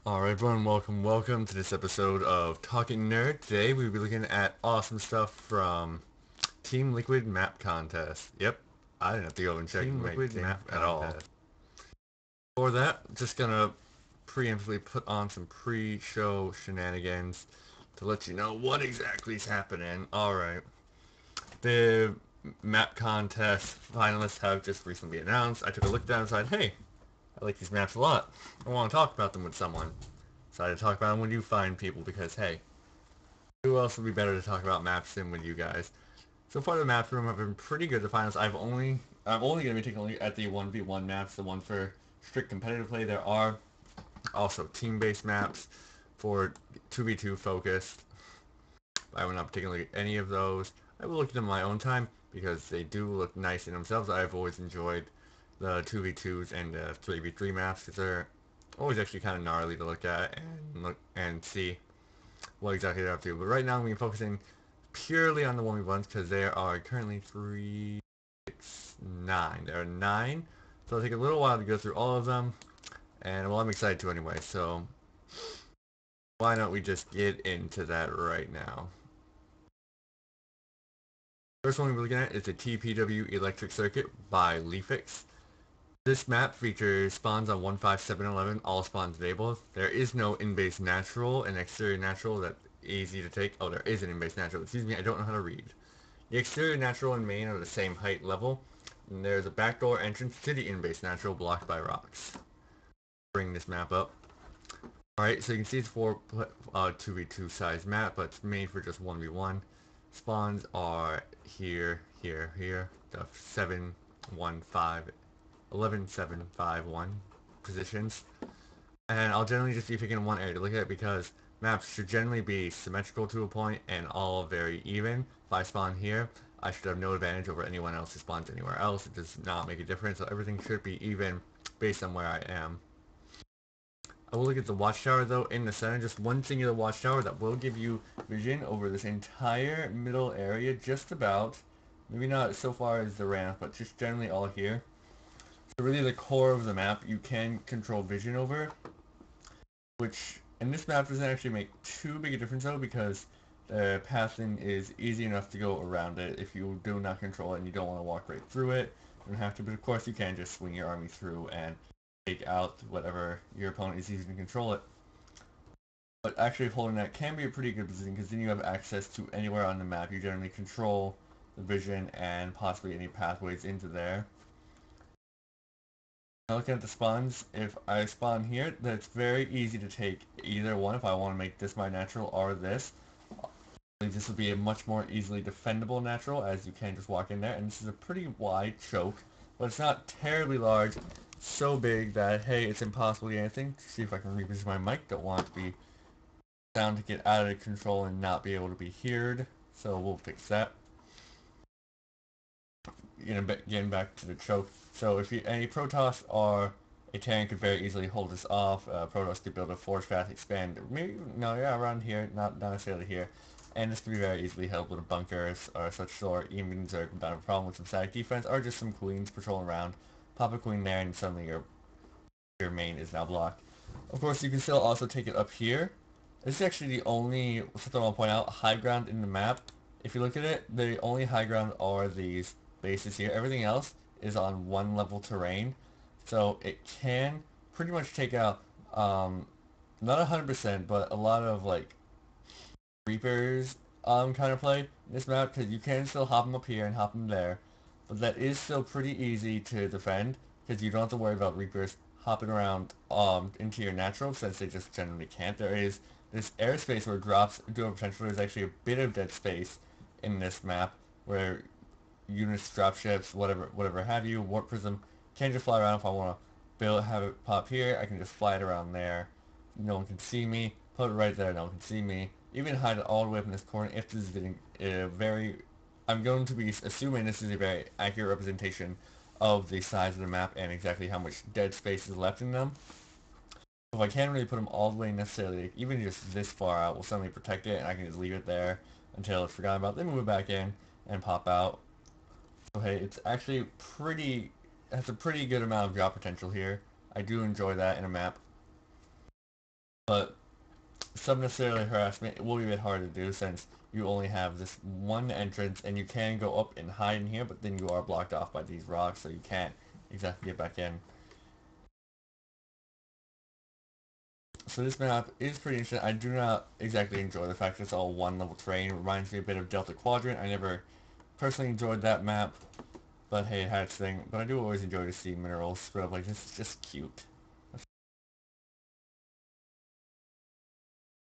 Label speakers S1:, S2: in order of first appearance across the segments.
S1: Alright everyone, welcome to this episode of Talking Nerd. Today we'll be looking at awesome stuff from Team Liquid Map Contest. Yep, I didn't have to go and check
S2: Team
S1: my
S2: Liquid
S1: thing
S2: Map
S1: at all.
S2: Contest.
S1: For that, just gonna preemptively put on some pre-show shenanigans to let you know what exactly is happening. Alright, the map contest finalists have just recently been announced. I took a look down and said, hey, I like these maps a lot. I want to talk about them with someone. Decided to talk about them with you fine people because, hey, who else would be better to talk about maps than with you guys? So far the map room have been pretty good. The finals I'm only going to be taking a look at the 1v1 maps, the one for strict competitive play. There are also team-based maps for 2v2 focused. I will not be taking a look at any of those. I will look at them in my own time because they do look nice in themselves. I've always enjoyed the 2v2s and the 3v3 maps because they're always actually kind of gnarly to look at and look and see what exactly they're up to. But right now we're focusing purely on the 1v1s because there are currently 3, 6, 9. There are 9, so it'll take a little while to go through all of them, and well, I'm excited to anyway, so why don't we just get into that right now. First one we're looking at is the TPW Electric Circuit by Leafix. This map features spawns on 15711, all spawns enabled. There is no in-base natural and exterior natural that's easy to take. Oh, there is an in-base natural. Excuse me, I don't know how to read. The exterior natural and main are the same height level, and there's a backdoor entrance to the in-base natural blocked by rocks. Bring this map up. Alright, so you can see it's for 2v2 size map, but it's made for just 1v1. Spawns are here, the 7, 1, 5, 11, 7, 5, 1 positions. And I'll generally just be picking one area to look at because maps should generally be symmetrical to a point and all very even. If I spawn here, I should have no advantage over anyone else who spawns anywhere else. It does not make a difference, so everything should be even based on where I am. I will look at the watchtower though in the center, just one singular watchtower that will give you vision over this entire middle area, just about. Maybe not so far as the ramp, but just generally all here. So really the core of the map you can control vision over, which in this map doesn't actually make too big a difference though because the pathing is easy enough to go around it if you do not control it and you don't want to walk right through it. You don't have to, but of course you can just swing your army through and take out whatever your opponent is using to control it. But actually holding that can be a pretty good position because then you have access to anywhere on the map. You generally control the vision and possibly any pathways into there. Now looking at the spawns, if I spawn here, that's very easy to take either one if I want to make this my natural or this. This will be a much more easily defendable natural as you can just walk in there, and this is a pretty wide choke, but it's not terribly large, so big that, hey, it's impossible to get anything. See if I can reposition my mic, don't want it to be sound to get out of control and not be able to be heard, so we'll fix that. Getting back to the choke. So if you, any Protoss or a tank could very easily hold this off. Protoss could build a force fast expand. Maybe no, yeah, around here, not necessarily here. And this could be very easily held with bunkers or such sort. Even Zerg without a problem with some static defense or just some queens patrolling around. Pop a queen there, and suddenly your main is now blocked. Of course, you can still also take it up here. This is actually the only something I'll point out high ground in the map. If you look at it, the only high ground are these bases here. Everything else is on one level terrain, so it can pretty much take out not 100%, but a lot of like Reapers kind of play in this map because you can still hop them up here and hop them there, but that is still pretty easy to defend because you don't have to worry about Reapers hopping around into your natural since they just generally can't. There is this airspace where drops do have potential. There's actually a bit of dead space in this map where units, dropships, whatever have you, warp prism can just fly around. If I want to have it pop here, I can just fly it around there. No one can see me. Put it right there, no one can see me. Even hide it all the way up in this corner if this is getting very... I'm going to be assuming this is a very accurate representation of the size of the map and exactly how much dead space is left in them. If I can't really put them all the way necessarily, even just this far out will suddenly protect it and I can just leave it there until it's forgotten about, then move it back in and pop out. So hey, it's actually has a pretty good amount of drop potential here. I do enjoy that in a map. but some necessarily harassment will be a bit hard to do since you only have this one entrance and you can go up and hide in here, but then you are blocked off by these rocks, so you can't exactly get back in. So this map is pretty interesting. I do not exactly enjoy the fact that it's all one level terrain. It reminds me a bit of Delta Quadrant. I never personally enjoyed that map, but hey, it had its thing. But I do always enjoy to see minerals spread up like this. It's just cute.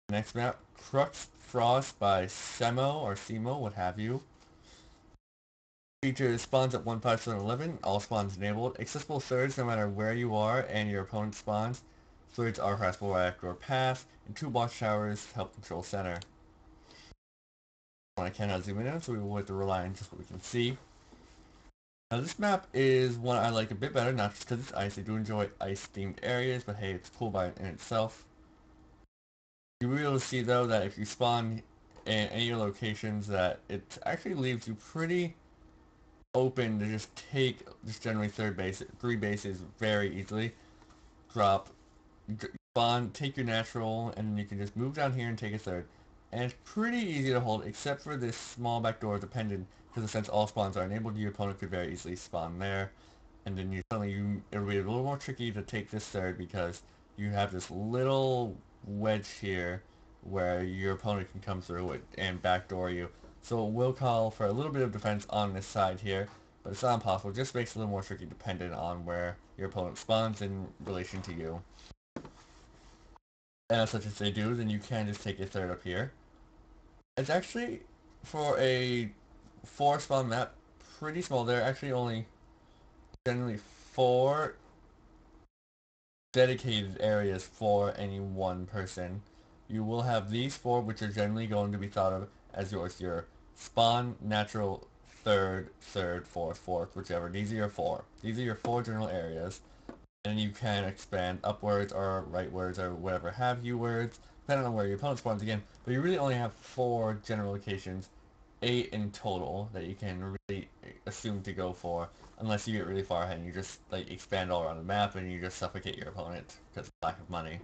S1: Next map, Crux Frost by Semo or Semo, what have you. Features spawns at 15711, all spawns enabled, accessible thirds no matter where you are and your opponent spawns. Thirds are harassable right after your path, and 2 watchtowers help control center. I cannot zoom in, so we will have to rely on just what we can see. Now this map is one I like a bit better, not just because it's ice. I do enjoy ice-themed areas, but hey, it's cool by in itself. You will be able to see though that if you spawn in any of your locations that it actually leaves you pretty open to just take just generally three bases very easily. Drop, spawn, take your natural, and you can just move down here and take a third. And it's pretty easy to hold, except for this small backdoor dependent, because since all spawns are enabled, your opponent could very easily spawn there. And then it'll be a little more tricky to take this third because you have this little wedge here where your opponent can come through it and backdoor you. So it will call for a little bit of defense on this side here, but it's not impossible. It just makes it a little more tricky dependent on where your opponent spawns in relation to you. And as such as they do, then you can just take a third up here. It's actually, for a 4 spawn map, pretty small. There are actually only generally 4 dedicated areas for any one person. You will have these 4, which are generally going to be thought of as your spawn, natural, third, fourth, whichever. These are your 4. These are your 4 general areas. And you can expand upwards or rightwards or whatever have you words, depending on where your opponent spawns again. But you really only have 4 general locations, 8 in total, that you can really assume to go for, unless you get really far ahead and you just like expand all around the map and you just suffocate your opponent because of lack of money.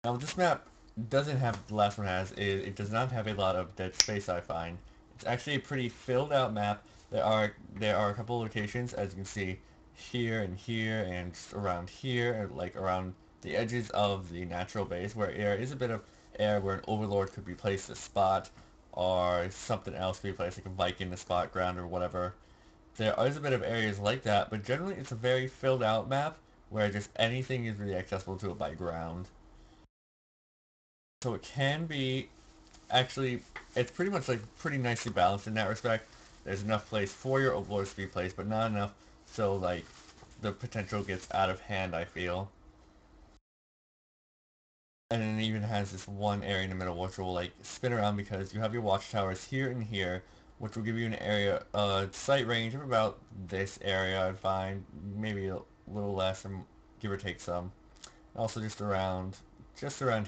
S1: Now this map doesn't have, the last one has, it does not have a lot of dead space I find. It's actually a pretty filled out map. There are a couple locations, as you can see, here and just around here, and like around the edges of the natural base where there is a bit of air where an overlord could be placed a spot or something else could be placed like a Viking a spot ground or whatever. There is a bit of areas like that, but generally it's a very filled out map where just anything is really accessible to it by ground. So it can be, actually, it's pretty much like pretty nicely balanced in that respect. There's enough place for your overlords to be placed, but not enough so like the potential gets out of hand, I feel. And then it even has this one area in the middle which will like spin around because you have your watchtowers here and here, which will give you an area, sight range of about this area, I'd find, maybe a little less, and give or take some. Also just around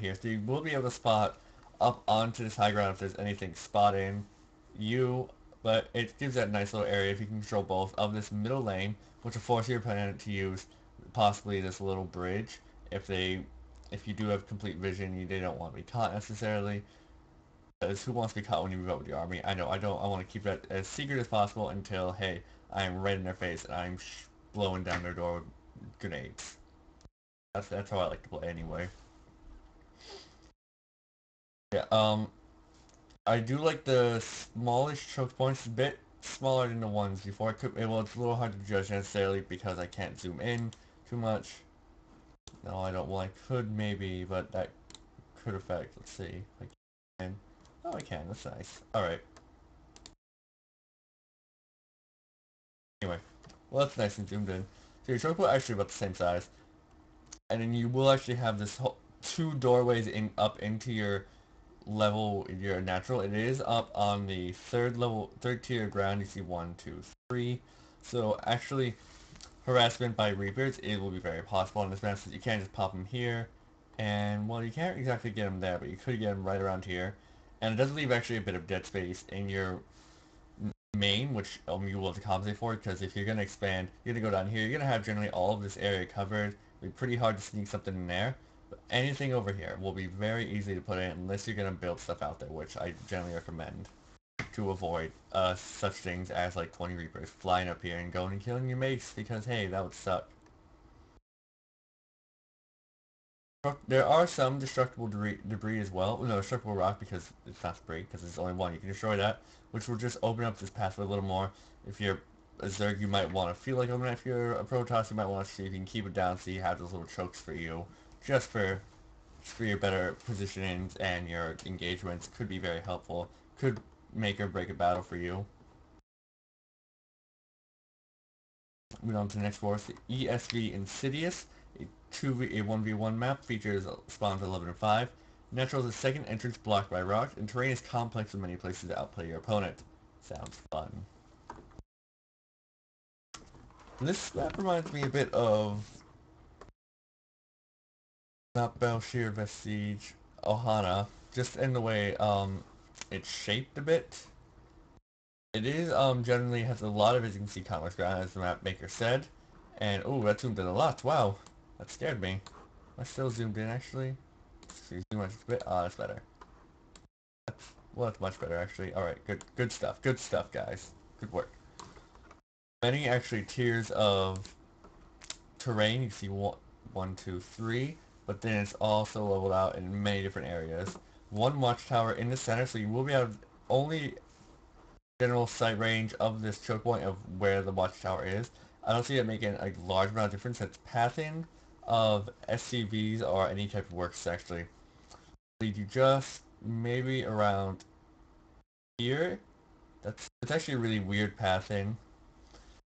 S1: here. So you will be able to spot up onto this high ground if there's anything spotting you, but it gives that nice little area if you can control both of this middle lane, which will force your opponent to use possibly this little bridge if you do have complete vision, they don't want to be caught necessarily. Because who wants to be caught when you move out with your army? I know, I don't. I want to keep that as secret as possible until, hey, I am right in their face and I'm blowing down their door with grenades. That's how I like to play anyway. Yeah, I do like the smallish choke points, a bit smaller than the ones before. Well, it's a little hard to judge necessarily because I can't zoom in too much. No, I don't. Well, I could maybe, but that could affect. Let's see. I can. Oh, I can. That's nice. All right. Anyway, well, that's nice and zoomed in. So your choke point actually about the same size, and then you will actually have this whole 2 doorways in up into your natural. It is up on the third tier ground. You see 1, 2, 3. So actually, harassment by Reapers, it will be very possible on this map since you can't just pop them here. And, well, you can't exactly get them there, but you could get them right around here. And it does leave actually a bit of dead space in your main, which you will have to compensate for, because if you're going to expand, you're going to go down here, you're going to have generally all of this area covered. It'll be pretty hard to sneak something in there. But anything over here will be very easy to put in unless you're going to build stuff out there, which I generally recommend to avoid such things as like 20 Reapers flying up here and going and killing your mates, because hey, that would suck. There are some destructible debris as well. No, destructible rock, because it's not debris, because there's only one. You can destroy that, which will just open up this pathway a little more. If you're a Zerg, you might want to feel like opening it. If you're a Protoss, you might want to see if you can keep it down so you have those little chokes for you. Just for your better positionings and your engagements. Could be very helpful. Could make or break a battle for you. Moving on to the next war, the ESV Insidious. A 1v1 map, features spawns 11 and 5. Natural is the second entrance blocked by rocks, and terrain is complex in many places to outplay your opponent. Sounds fun. This map reminds me a bit of not Belshir Vestige Ohana, just in the way it's shaped a bit. It is generally has a lot of agency comics ground, as the map maker said. And oh, that zoomed in a lot. Wow, that scared me. I still zoomed in actually. See, zoom out just a bit. Ah, that's better. That's much better actually. All right, good stuff. Good stuff, guys. Good work. Many actually tiers of terrain. You see one, two, three, but then it's also leveled out in many different areas. One watchtower in the center, so you will be able to only general sight range of this choke point of where the watchtower is. I don't see it making a large amount of difference. It's pathing of SCVs or any type of works actually lead you just maybe around here. It's actually a really weird pathing.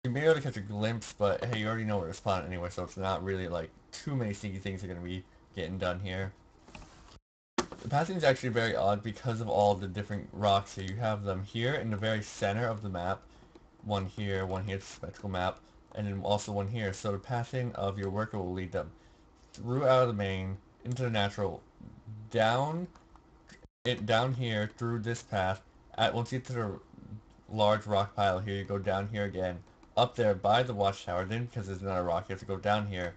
S1: You may be able to catch a glimpse, but hey, you already know where to spawn anyway, so it's not really like too many sneaky things are going to be getting done here. The pathing is actually very odd because of all the different rocks here. You have them here in the very center of the map, one here, it's a spectral map, and then also one here. So the pathing of your worker will lead them through out of the main, into the natural, down here through this path. Once you get to the large rock pile here, you go down here again, up there by the watchtower, then because there's another rock, you have to go down here,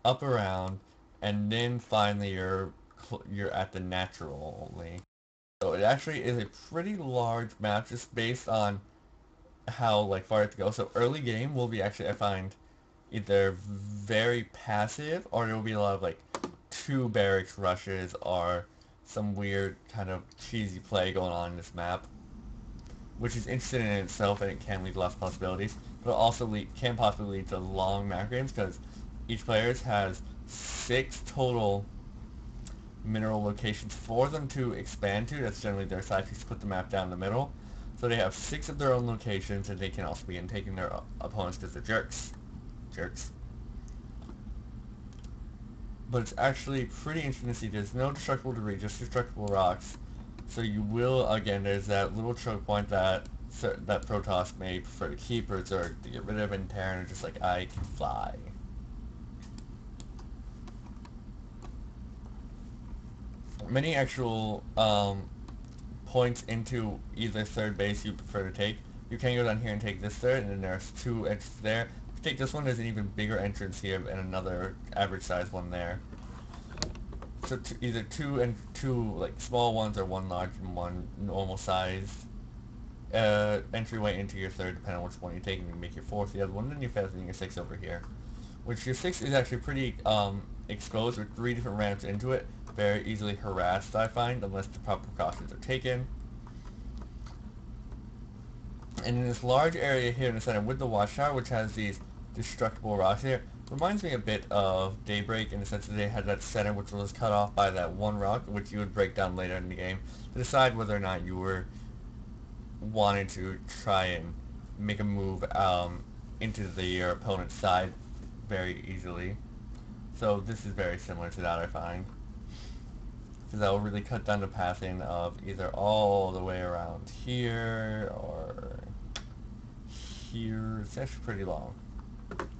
S1: up around, and then finally you're at the natural only. So it actually is a pretty large map just based on how like far to go. So early game will be actually, I find, either very passive or there will be a lot of like 2 barracks rushes or some weird kind of cheesy play going on in this map, which is interesting in itself, and it can lead to lots of possibilities, but it also can possibly lead to long map games because each player has 6 total mineral locations for them to expand to. That's generally their side piece to put the map down the middle. So they have 6 of their own locations, and they can also begin taking their opponents because they're jerks. But it's actually pretty interesting to see. There's no destructible debris, just destructible rocks. So you will, again, there's that little choke point that Protoss may prefer to keep, or Zerg to get rid of, and Terran are just like, I can fly. Many actual points into either third base you prefer to take. You can go down here and take this third, and then there's 2 entrances there. If you take this one, there's an even bigger entrance here, and another average size one there. So either 2 like small ones, or 1 large and 1 normal size entryway into your third, depending on which one you take, and you make your 4th the other one, then you're fastening your 6 over here. Which your 6 is actually pretty exposed with 3 different ramps into it. Very easily harassed, I find, unless the proper precautions are taken. And in this large area here in the center with the watchtower, which has these destructible rocks here, reminds me a bit of Daybreak in the sense that they had that center which was cut off by that one rock, which you would break down later in the game to decide whether or not you were wanting to try and make a move into your opponent's side very easily. So this is very similar to that, I find. Because that will really cut down the pathing of either all the way around here or here. It's actually pretty long.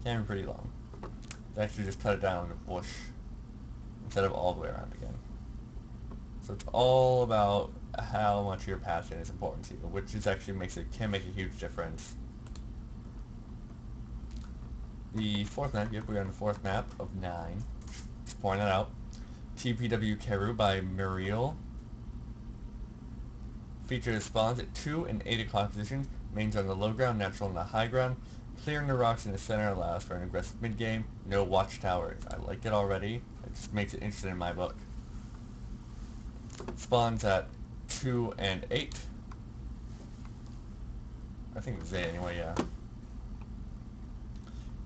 S1: Can be pretty long. They actually just cut it down in a bush instead of all the way around again. So it's all about how much your passing is important to you, which is actually can make a huge difference. The fourth map, yep, we're on the fourth map of 9. Just point it out. TPW Keru by Muriel. Features spawns at 2 and 8 o'clock positions, mains on the low ground, natural on the high ground. Clearing the rocks in the center allows for an aggressive mid-game. No watchtowers. I like it already. It just makes it interesting in my book. Spawns at 2 and 8. I think it's 8 anyway, yeah.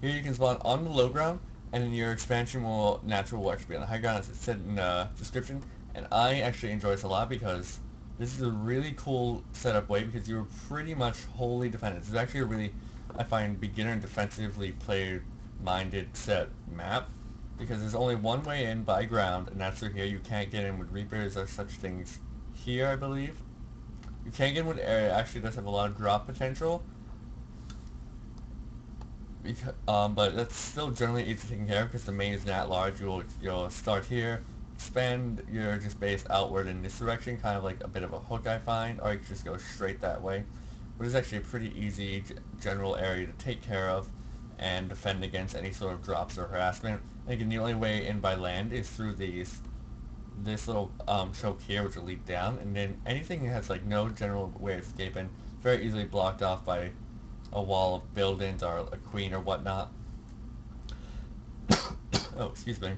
S1: Here you can spawn on the low ground, and then your expansion will actually be on the high ground, as it said in the description. And I actually enjoy this a lot because this is a really cool setup way, because you're pretty much wholly defended. This is actually a really, I find, beginner and defensively player-minded set map, because there's only one way in by ground, and that's through here. You can't get in with Reapers or such things here, I believe. You can't get in with area. It actually does have a lot of drop potential, but that's still generally easy taken care of because the main is not large. You'll start here, expand your just base outward in this direction, kind of like a bit of a hook, I find, or you can just go straight that way. But it's actually a pretty easy general area to take care of and defend against any sort of drops or harassment. And again, the only way in by land is through this little choke here, which will lead down, and then anything that has like no general way of escaping, very easily blocked off by a wall of buildings or a queen or whatnot. Oh, excuse me.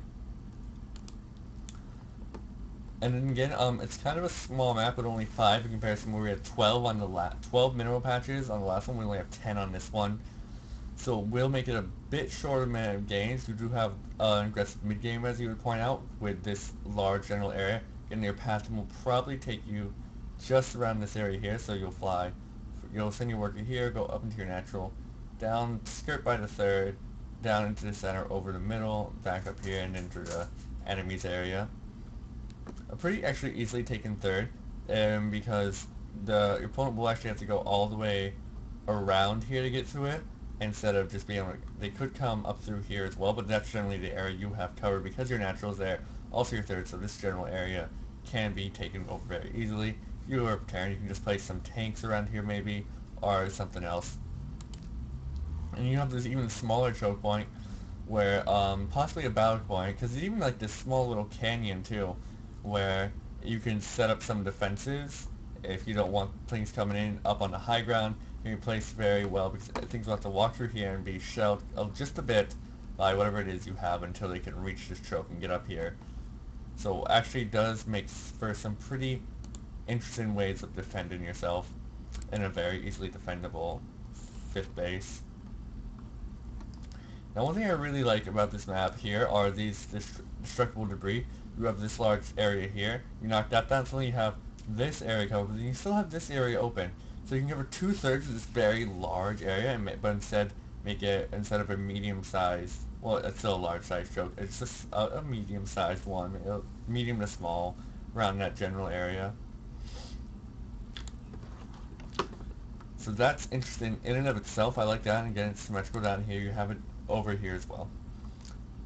S1: And then again, it's kind of a small map with only 5 in comparison where we had 12 on the 12 mineral patches on the last one. We only have 10 on this one. So we'll make it a bit shorter amount of games. You do have an aggressive mid-game, as you would point out, with this large general area. And your path will probably take you just around this area here, so you'll send your worker here, go up into your natural, down, skirt by the third, down into the center, over the middle, back up here, and into the enemy's area. A pretty actually easily taken third, because your opponent will actually have to go all the way around here to get to it, instead of just being able to, they could come up through here as well, but that's generally the area you have covered because your natural's there, also your third, so this general area can be taken over very easily. If you are preparing, you can just place some tanks around here maybe, or something else. And you have this even smaller choke point, where, possibly a battle point, because there's even like this small little canyon too, where you can set up some defenses if you don't want things coming in up on the high ground. You can place very well, because things will have to walk through here and be shelled just a bit by whatever it is you have until they can reach this choke and get up here. So actually does make for some pretty interesting ways of defending yourself in a very easily defendable 5th base. Now, one thing I really like about this map here are this destructible debris. You have this large area here. You knock that down, so you have this area covered, but you still have this area open. So you can cover 2/3 of this very large area, but instead make it, instead of a medium-sized, well, it's still a large-sized choke, it's just a medium-sized one, medium to small, around that general area. So that's interesting in and of itself. I like that, and again, it's symmetrical down here. You have it over here as well.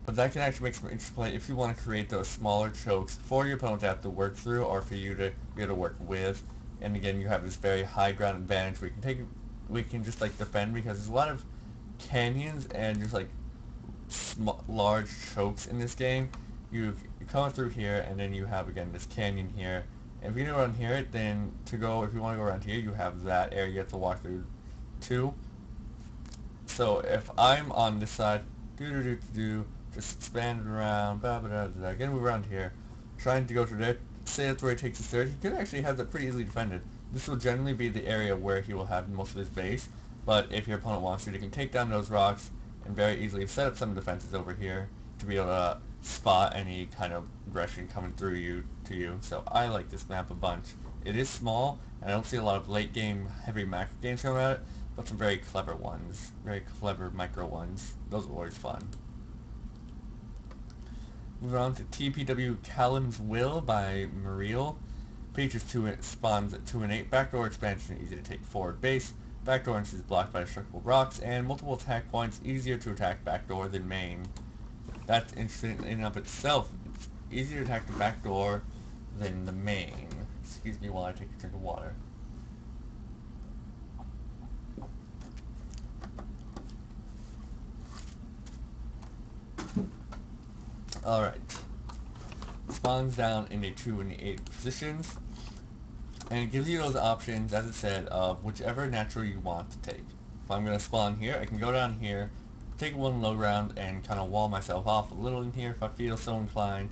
S1: But that can actually make some interesting play if you want to create those smaller chokes for your opponent to have to work through, or for you to be able to work with. And again, you have this very high ground advantage where we can just like defend, because there's a lot of canyons and just like large chokes in this game. You come through here, and then you have again this canyon here. And if you go around here, then if you want to go around here, you have that area you have to walk through too. So if I'm on this side, just expand it around, again we're around here, trying to go through there, say that's where he takes his third, he could actually have that pretty easily defended. This will generally be the area where he will have most of his base, but if your opponent wants to, they can take down those rocks and very easily set up some defenses over here to be able to spot any kind of aggression coming through to you. So I like this map a bunch. It is small, and I don't see a lot of late game heavy macro games coming at it, but some very clever ones, very clever micro ones. Those are always fun. Moving on to TPW Callum's Will by Muriel. Features spawns at 2 and 8. Backdoor expansion, easy to take forward base. Backdoor entry is blocked by destructible rocks, and multiple attack points, easier to attack backdoor than main. That's interesting in and of itself. It's easier to attack the backdoor than the main. Excuse me while I take a drink of water. Alright. Spawns down in the 2 and the 8 positions. And it gives you those options, as it said, of whichever natural you want to take. If I'm going to spawn here, I can go down here, take one low round, and kind of wall myself off a little in here if I feel so inclined.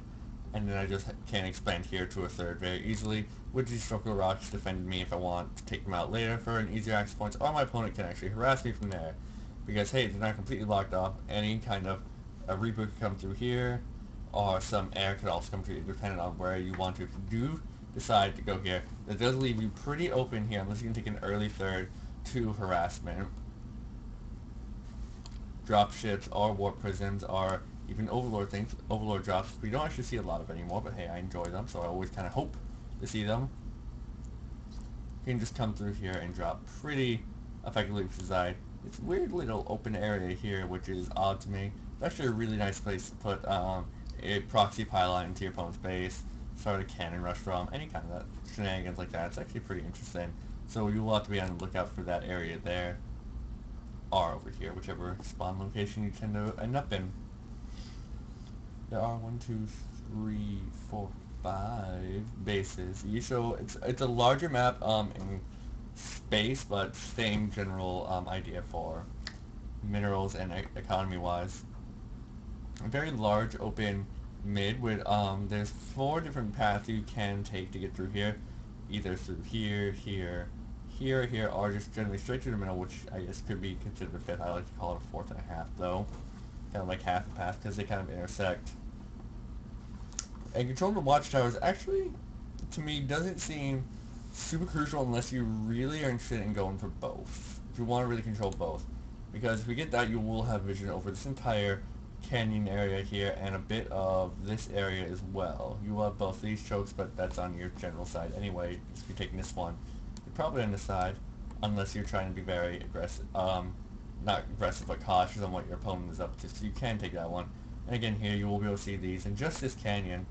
S1: And then I just can expand here to a third very easily, with these structural rocks defending me if I want to take them out later for an easier access points, or my opponent can actually harass me from there. Because, hey, they're not completely locked off. Any kind of a Reaper could come through here, or some air could also come through, depending on where you want to. If you do decide to go here, that does leave you pretty open here, unless you can take an early third to harassment. Drop ships or warp prisms or even overlord things, overlord drops. We don't actually see a lot of anymore, but hey, I enjoy them, so I always kind of hope to see them. You can just come through here and drop pretty effectively to the side. It's a weird little open area here, which is odd to me. It's actually a really nice place to put a proxy pylon into your opponent's base, start a cannon rush from, any kind of that shenanigans like that. It's actually pretty interesting. So you will have to be on the lookout for that area there, or over here, whichever spawn location you tend to end up in. There are 1, 2, 3, 4, 5 bases. So it's a larger map in space, but same general idea for minerals and economy wise. A very large open mid with there's 4 different paths you can take to get through here, either through here, here, or just generally straight through the middle, which I guess could be considered a 5th. I like to call it a 4th and a half though, kind of like half a path because they kind of intersect. And controlling the watchtowers actually, to me, doesn't seem super crucial unless you really are interested in going for both. If you want to really control both. Because if we get that, you will have vision over this entire canyon area here and a bit of this area as well. You will have both these chokes, but that's on your general side anyway. If you're taking this one, you're probably on the side, unless you're trying to be very aggressive, not aggressive, but cautious on what your opponent is up to. So you can take that one. And again, here you will be able to see these in just this canyon.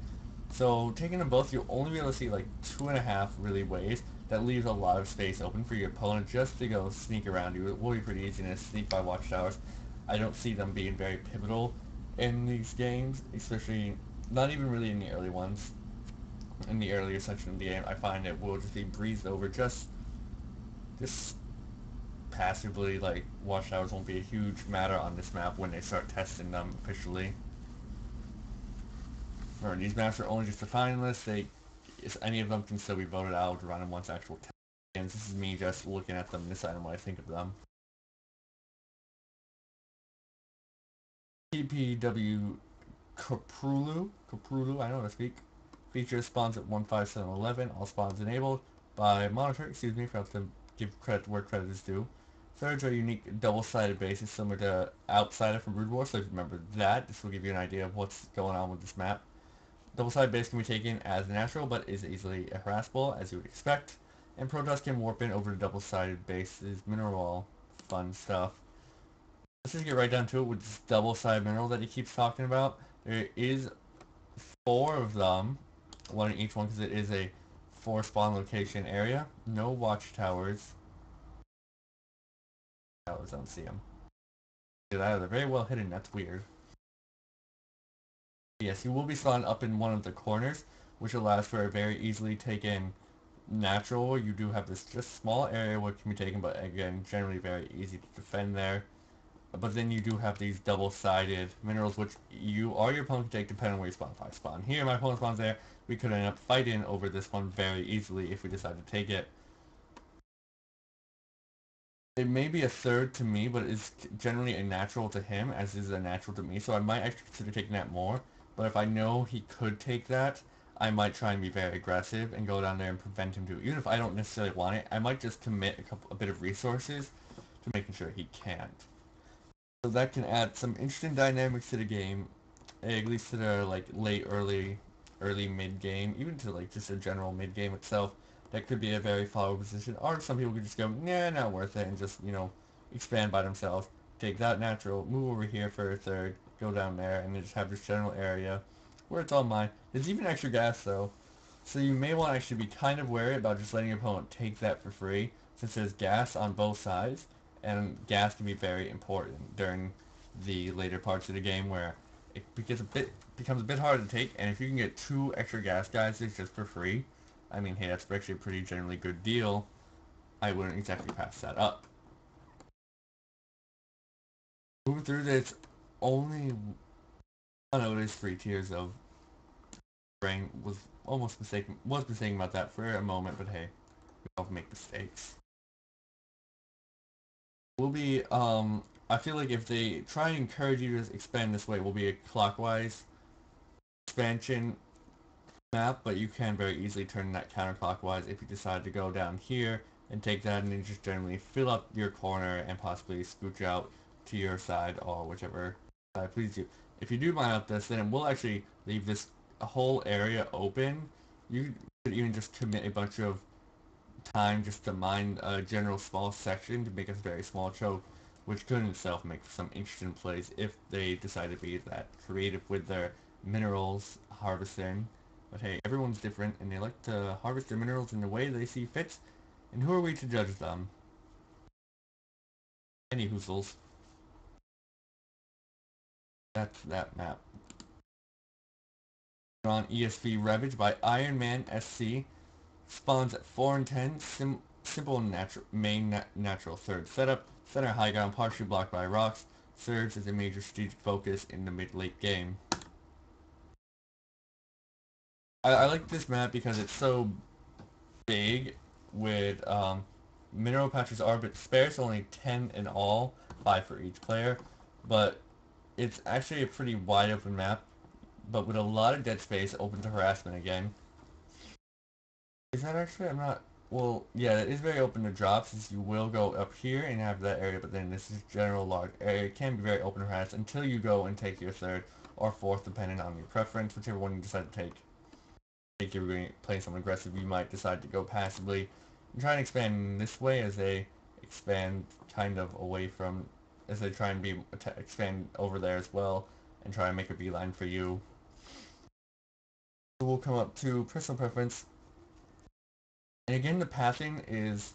S1: So taking them both, you'll only be able to see like 2.5 really ways. That leaves a lot of space open for your opponent just to go sneak around you. It will be pretty easy to sneak by watchtowers. I don't see them being very pivotal in these games, especially not even really in the early ones. In the earlier section of the game, I find it will just be breezed over just passively. Like, watchtowers won't be a huge matter on this map when they start testing them officially. Remember, these maps are only just a finalist. Any of them can still be voted out around once actual test. And this is me just looking at them and deciding what I think of them. TPW Caprulu, I know how to speak. Features spawns at 15711. All spawns enabled by monitor. Excuse me, forgot to give credit where credit is due. Thirds are unique double-sided bases similar to Outsider from Brood War, so if you remember that, this will give you an idea of what's going on with this map. Double-sided base can be taken as natural, but is easily harassable, as you would expect. And Protoss can warp in over the double-sided base's mineral. Fun stuff. Let's just get right down to it with this double-sided mineral that he keeps talking about. There is 4 of them, one in each one because it is a 4 spawn location area. No watchtowers. I don't see them. They're very well hidden, that's weird. Yes, you will be spawned up in one of the corners, which allows for a very easily taken natural. You do have this just small area where it can be taken, but again, generally very easy to defend there. But then you do have these double-sided minerals, which you or your opponent can take depending on where you spawn. If I spawn here, my opponent spawns there, we could end up fighting over this one very easily if we decide to take it. It may be a third to me, but it's generally a natural to him, as is a natural to me, so I might actually consider taking that more. But if I know he could take that, I might try and be very aggressive and go down there and prevent him to. Even if I don't necessarily want it, I might just commit a bit of resources to making sure he can't. So that can add some interesting dynamics to the game, at least to the like early mid game, even to like just a general mid game itself. That could be a very followable position, or some people could just go, nah, not worth it, and just expand by themselves. Take that natural, move over here for a third, go down there, and then just have this general area where it's all mine. There's even extra gas though, So you may want to actually be kind of wary about just letting your opponent take that for free, since there's gas on both sides, and gas can be very important during the later parts of the game where it becomes a bit harder to take, and if you can get 2 extra gas geysers just for free, I mean, hey, that's actually a pretty generally good deal. I wouldn't exactly pass that up. Moving through this, only, I know it is 3 tiers of brain was mistaken about that for a moment, but hey, we all make mistakes. Will be, I feel like if they try and encourage you to expand this way, will be a clockwise expansion map, but you can very easily turn that counterclockwise if you decide to go down here and take that and then just generally fill up your corner and possibly scooch out to your side or whichever side please you. If you do mine up this, then it will actually leave this whole area open. You could even just commit a bunch of time just to mine a general small section to make a very small choke, which could in itself make for some interesting plays if they decide to be that creative with their minerals harvesting. But hey, everyone's different, and they like to harvest their minerals in the way they see fit, and who are we to judge them? Any hoozles. That's that map. On ESV Ravage by Iron Man SC. Spawns at 4 and 10. Simple natural third setup. Center high ground partially blocked by rocks. Serves as a major strategic focus in the mid-late game. I like this map because it's so big with mineral patches are a bit sparse, only 10 in all, 5 for each player, but it's actually a pretty wide open map, but with a lot of dead space open to harassment again. Is that actually? I'm not. Well, yeah, it is very open to drops, since you will go up here and have that area, but then this is general large area. It can be very open to harass until you go and take your third or fourth, depending on your preference, whichever one you decide to take. If you're going to play something aggressive, you might decide to go passively and try and expand this way as they expand kind of away from, as they try and expand over there as well and try and make a beeline for you. So we'll come up to personal preference. And again, the pathing is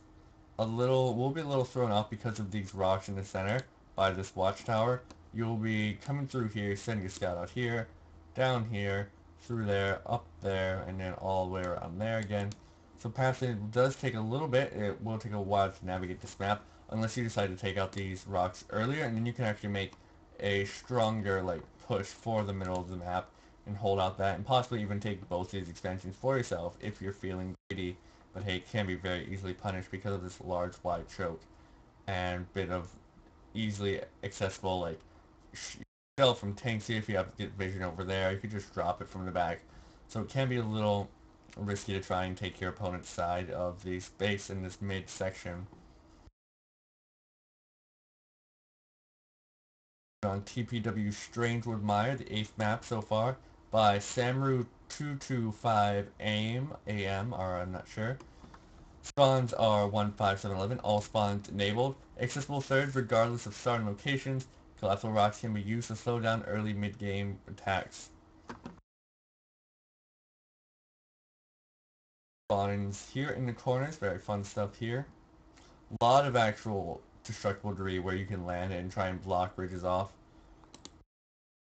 S1: will be a little thrown off because of these rocks in the center by this watchtower. You'll be coming through here, sending a scout out here, down here, through there, up there, and then all the way around there again. So passing does take a little bit. It will take a while to navigate this map, unless you decide to take out these rocks earlier, and then you can actually make a stronger push for the middle of the map and hold out that, and possibly even take both these expansions for yourself if you're feeling greedy. But hey, it can be very easily punished because of this large wide choke and bit of easily accessible shell from tanks here if you have to get vision over there. You could just drop it from the back. So it can be a little risky to try and take your opponent's side of the space in this mid section. On TPW Strangewood Mire, the 8th map so far, by Samru225 AM, or I'm not sure. Spawns are 15711, all spawns enabled. Accessible thirds regardless of starting locations. Collapsible rocks can be used to slow down early mid-game attacks. Spawnings here in the corners, very fun stuff here. A lot of actual destructible debris where you can land and try and block bridges off.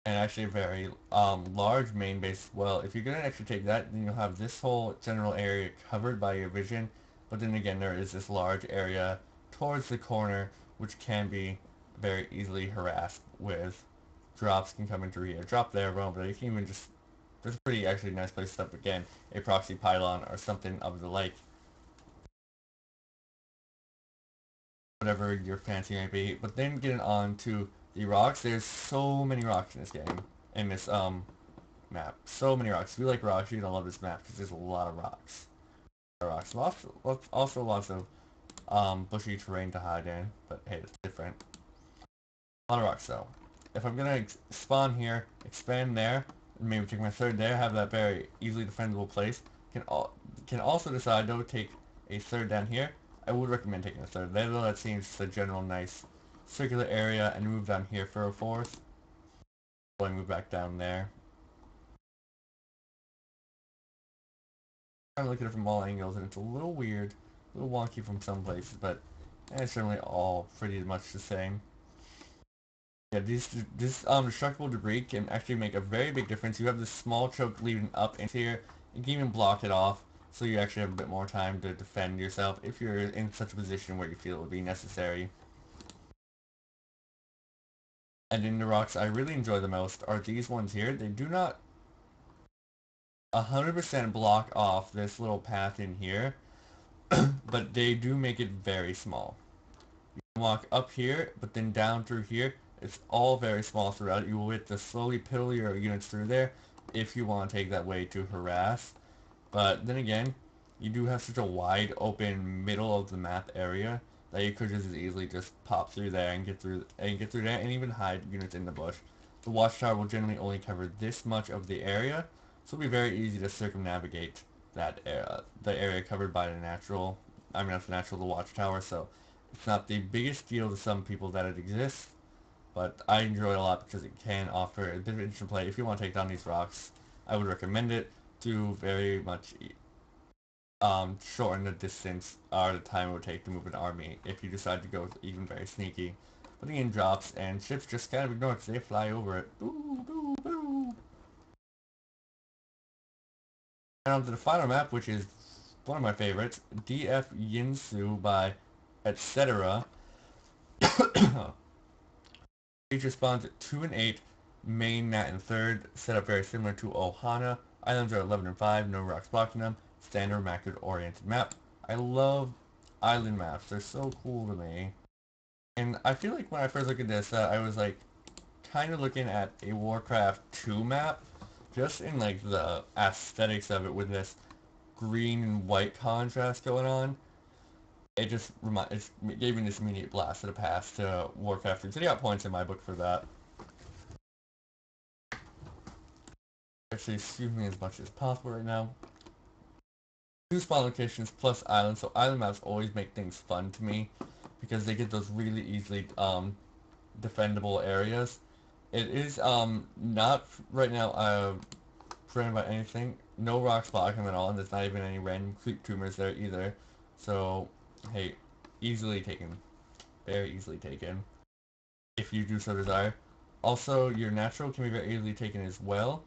S1: And actually a very large main base as well. If you're going to actually take that, then you'll have this whole general area covered by your vision. But then again, there is this large area towards the corner, which can be very easily harassed with drops can come in through here. Drop there, but you can even just, there's a pretty actually nice place to set up again, a proxy pylon or something of the like. Whatever your fancy might be. But then getting on to the rocks, there's so many rocks in this game, in this map. So many rocks. If you like rocks, you're gonna love this map because there's a lot of rocks. Also lots of bushy terrain to hide in, but hey, it's different. A lot of rocks though. If I'm gonna spawn here, expand there, and maybe take my third there, have that very easily defendable place. Can also decide though to take a third down here. I would recommend taking a third there though. That seems a general nice circular area, and move down here for a fourth. Move back down there. Kind of look at it from all angles, and it's a little weird, a little wonky from some places, but it's certainly all pretty much the same. Yeah, this destructible debris can actually make a very big difference. You have this small choke leading up into here. You can even block it off, so you actually have a bit more time to defend yourself if you're in such a position where you feel it would be necessary. And in the rocks I really enjoy the most are these ones here. They do not 100% block off this little path in here, but they do make it very small. You can walk up here, but then down through here. It's all very small throughout. You will have to slowly piddle your units through there if you want to take that way to harass. But then again, you do have such a wide open middle of the map area that you could just as easily just pop through there and get through there and even hide units in the bush. The watchtower will generally only cover this much of the area, so it'll be very easy to circumnavigate that the area covered by the natural, not the natural, the watchtower, so it's not the biggest deal to some people that it exists, but I enjoy it a lot because it can offer a bit of interesting play. If you want to take down these rocks, I would recommend it to very much shorten the distance or the time it would take to move an army if you decide to go even very sneaky. Putting in drops and ships just kind of ignore it because they fly over it. Boo, boo, boo. And on to the final map, which is one of my favorites, DF Yinsu by etc. Feature spawns at 2 and 8, main, nat, and third, set up very similar to Ohana. Islands are 11 and 5, no rocks blocking them. Standard macro-oriented map. I love island maps. They're so cool to me. And I feel like when I first looked at this, I was like kind of looking at a Warcraft 2 map, just in like the aesthetics of it with this green and white contrast going on. It gave me this immediate blast of the past to Warcraft 3. So they got points in my book for that. Actually, excuse me as much as possible right now. 2 spawn locations plus islands, so island maps always make things fun to me because they get those really easily defendable areas. It is not right now threatened by anything. No rocks blocking them at all, and there's not even any random creep tumors there either. So hey, easily taken. Very easily taken. If you do so desire. Also, your natural can be very easily taken as well.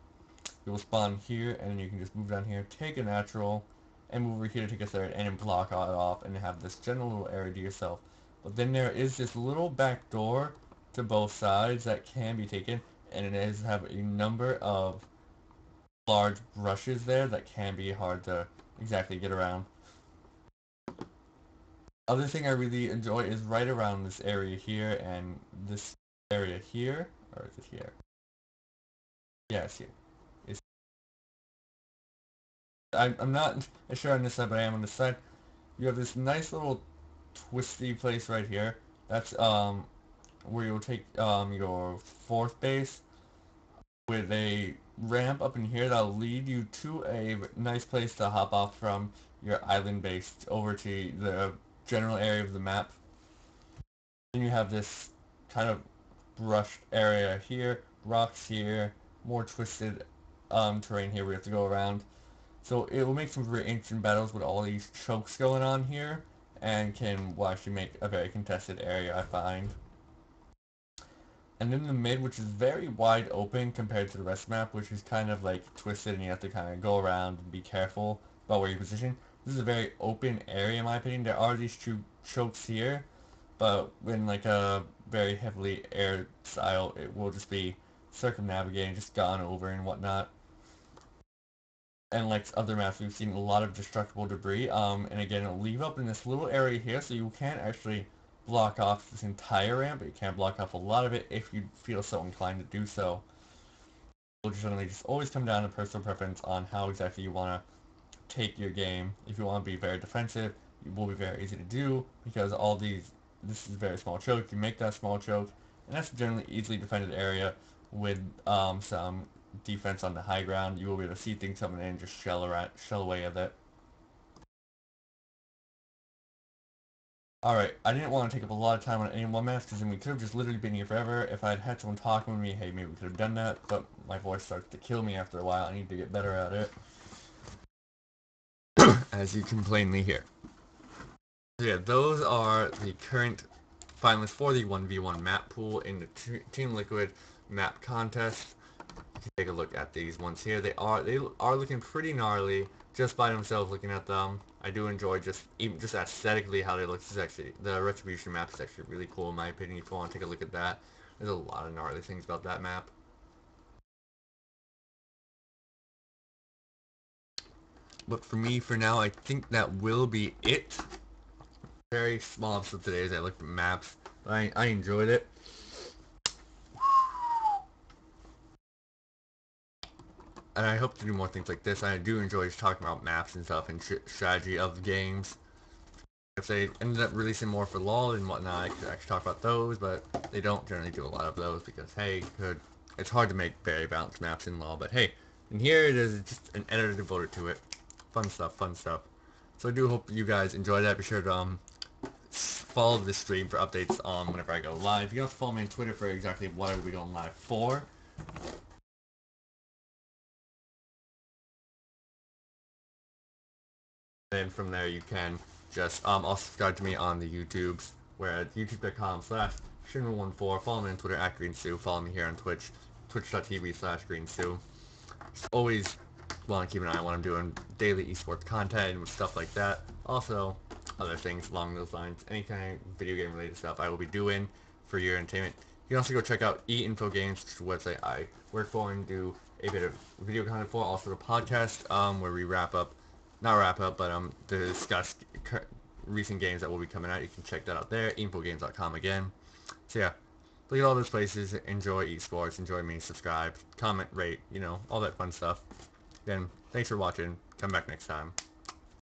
S1: You will spawn here, and then you can just move down here, take a natural, and move over here to take a third, and then block it off, and have this general little area to yourself. But then there is this little back door to both sides that can be taken, and it does have a number of large brushes there that can be hard to exactly get around. Other thing I really enjoy is right around this area here and this area here, or is it here? Yeah, it's here. I'm not sure on this side, but I am on this side. You have this nice little twisty place right here. That's where you'll take your fourth base with a ramp up in here that'll lead you to a nice place to hop off from your island base over to the general area of the map. Then you have this kind of brushed area here, rocks here, more twisted terrain here we have to go around. So it will make some very interesting battles with all these chokes going on here, and will actually make a very contested area, I find. And then the mid, which is very wide open compared to the rest of the map, which is kind of like twisted and you have to kind of go around and be careful about where you position. This is a very open area in my opinion. There are these two chokes here, but in like a very heavily aired style, it will just be circumnavigating, just gone over and whatnot. And like other maps, we've seen a lot of destructible debris. And again, it'll leave up in this little area here, so you can't actually block off this entire ramp, but you can block off a lot of it if you feel so inclined to do so. It'll generally just always come down to personal preference on how exactly you want to take your game. If you want to be very defensive, it will be very easy to do because this is a very small choke. You make that small choke, and that's a generally easily defended area with some defense on the high ground. You will be able to see things coming in and just shell away at it. Alright, I didn't want to take up a lot of time on any one match because then we could have just literally been here forever. If I had someone talking with me, hey, maybe we could have done that, but my voice starts to kill me after a while. I need to get better at it. as you can plainly hear. So yeah, those are the current finalists for the 1v1 map pool in the Teamliquid Map contest. You can take a look at these ones here. They are looking pretty gnarly just by themselves. Looking at them, I do enjoy even just aesthetically how they look. This is actually the Retribution map is actually really cool in my opinion. If you want to take a look at that, there's a lot of gnarly things about that map. But for me, for now, I think that will be it. Very small episode today as I looked at maps. I enjoyed it. And I hope to do more things like this. I do enjoy just talking about maps and stuff and strategy of games. If they ended up releasing more for LoL and whatnot, I could actually talk about those, but they don't generally do a lot of those because, hey, it's hard to make very balanced maps in LoL, but hey, and here it is, just an editor devoted to it. Fun stuff, fun stuff. So I do hope you guys enjoy that. Be sure to follow the stream for updates on whenever I go live. You can also follow me on Twitter for exactly what I'll be going live for. And from there you can just also subscribe to me on the YouTubes, where at youtube.com/Shinra14. Follow me on Twitter at GreenSue. Follow me here on Twitch, twitch.tv/GreenSue. Just always want to keep an eye on what I'm doing, daily esports content and stuff like that. Also, other things along those lines. Any kind of video game related stuff I will be doing for your entertainment. You can also go check out eInfo Games, which is a website I work for and do a bit of video content for. Also the podcast, where we not wrap up, but to discuss recent games that will be coming out. You can check that out there, infogames.com again. So yeah, look at all those places. Enjoy esports, enjoy me, subscribe, comment, rate, all that fun stuff. Again, thanks for watching. Come back next time.